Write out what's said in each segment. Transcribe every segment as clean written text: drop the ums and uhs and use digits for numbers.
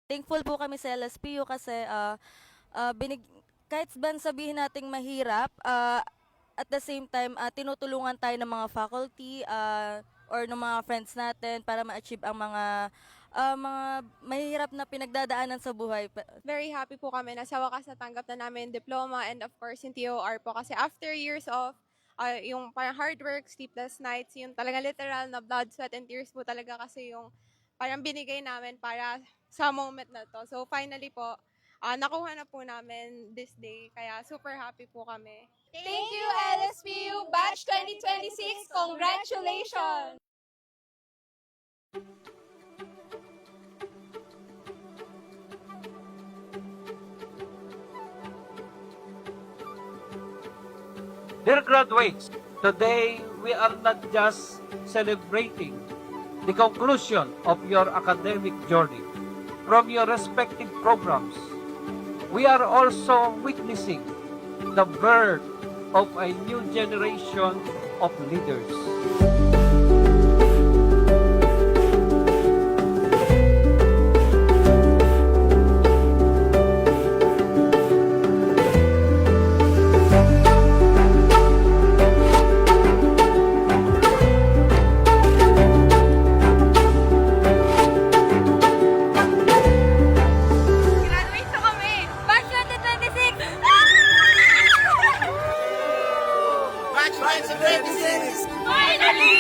Thankful po kami sa LSPU kasi kahit ban sabihin nating mahirap, at the same time, tinutulungan tayo ng mga faculty or ng mga friends natin para ma-achieve ang mga mahirap na pinagdadaanan sa buhay. Very happy po kami na sa wakas natanggap na namin yung diploma and of course yung TOR po kasi after years of yung parang hard work, sleepless nights, yung talaga literal na blood, sweat and tears po talaga kasi yung parang binigay namin para sa moment na to. So finally po, nakuha na po namin this day kaya super happy po kami. Thank you, LSPU Batch 2026! Congratulations! Dear graduates, today we are not just celebrating the conclusion of your academic journey from your respective programs. We are also witnessing the birth of a new generation of leaders. Graduate na kami! Batch 2026! Batch 2026! Finally!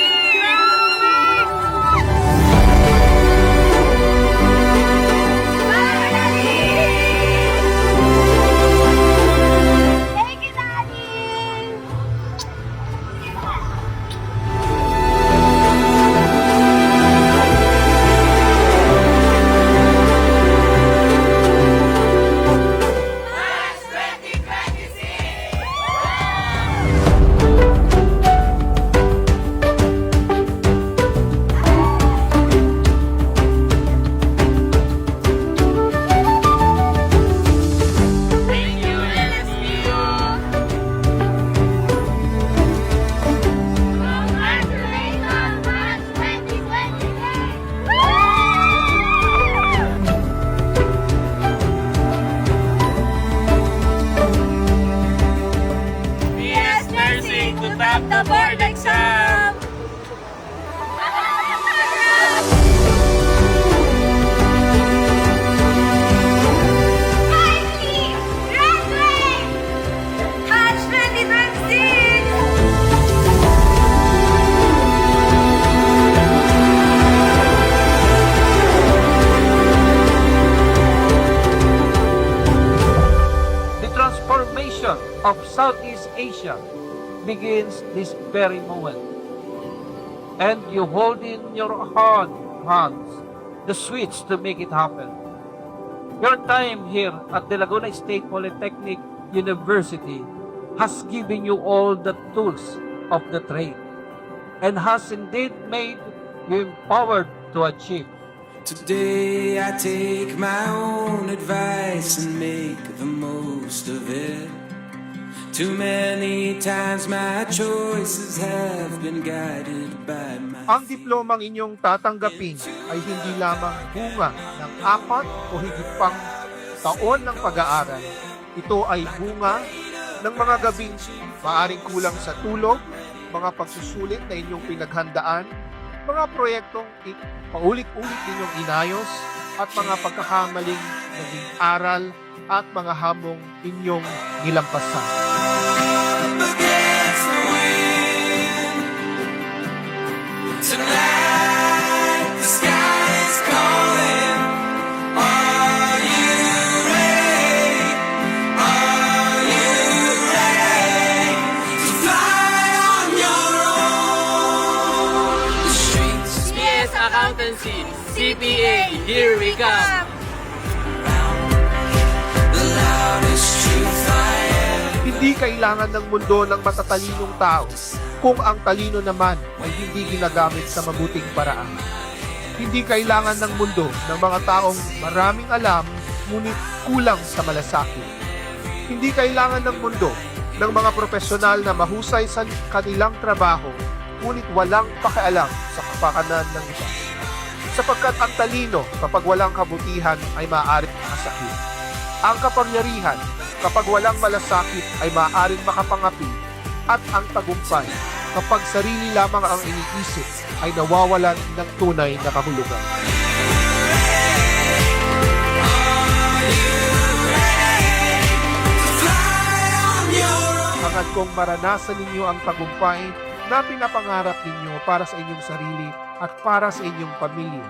Thank you, Daddy! Congratulations, Batch 2026! PS Nursing to top the board exam! Finally! Graduate! Batch 2026! The transformation of Southeast Asia begins this very moment. And you hold in your hands the switch to make it happen. Your time here at the Laguna State Polytechnic University has given you all the tools of the trade and has indeed made you empowered to achieve. Today I take my own advice and make the most of it. Too many times my choices have been guided by my Ang diplomang inyong tatanggapin ay hindi lamang bunga ng 4 o higit pang taon ng pag-aaral. Ito ay bunga ng mga gabing maaring kulang sa tulog, mga pagsusulit na inyong pinaghandaan, mga proyektong paulit-ulit ninyong inayos, at mga pagkakamaling naging aral at mga hamong inyong nilampasan. against the wind. Tonight the sky is calling. Are you ready? Are you ready to fly on your own? The streets PS Accountancy, CPA, here we come! the loudest truth I ever. Hindi kailangan ng mundo ng matatalinong tao kung ang talino naman ay hindi ginagamit sa mabuting paraan. Hindi kailangan ng mundo ng mga taong maraming alam ngunit kulang sa malasakit. Hindi kailangan ng mundo ng mga profesional na mahusay sa kanilang trabaho ngunit walang pakialam sa kapakanan ng iba. Sapagkat ang talino kapag walang kabutihan ay maaaring makasakit. Ang kapangyarihan kapag walang malasakit ay maaaring makapangapi. At ang tagumpay kapag sarili lamang ang iniisip ay nawawalan ng tunay na kahulugan. Hangad kong maranasan ninyo ang tagumpay na pinapangarap ninyo para sa inyong sarili at para sa inyong pamilya.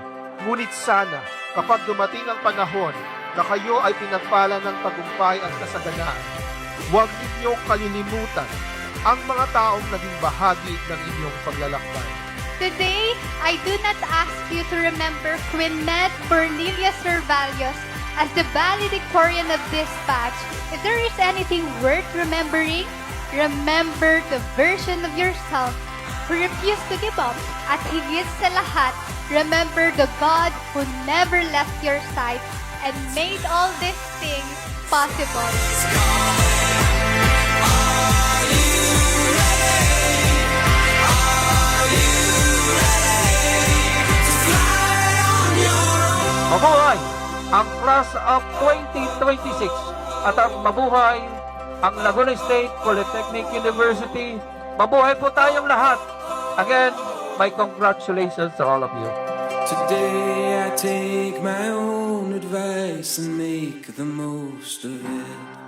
Ngunit sana, kapag dumating ang panahon na kayo ay pinagpala ng tagumpay at kasaganaan, huwag ninyong kalilimutan ang mga taong naging bahagi ng inyong paglalakbay. Today, I do not ask you to remember Quinette Cornelia Cervalios as the valedictorian of this batch. If there is anything worth remembering, remember the version of yourself who refused to give up. At higit sa lahat, remember the God who never left your side and made all these things possible. Mabuhay ang class of 2026 at ang mabuhay ang Laguna State Polytechnic University. Mabuhay po tayong lahat. Again, my congratulations to all of you. Today I take my own advice and make the most of it.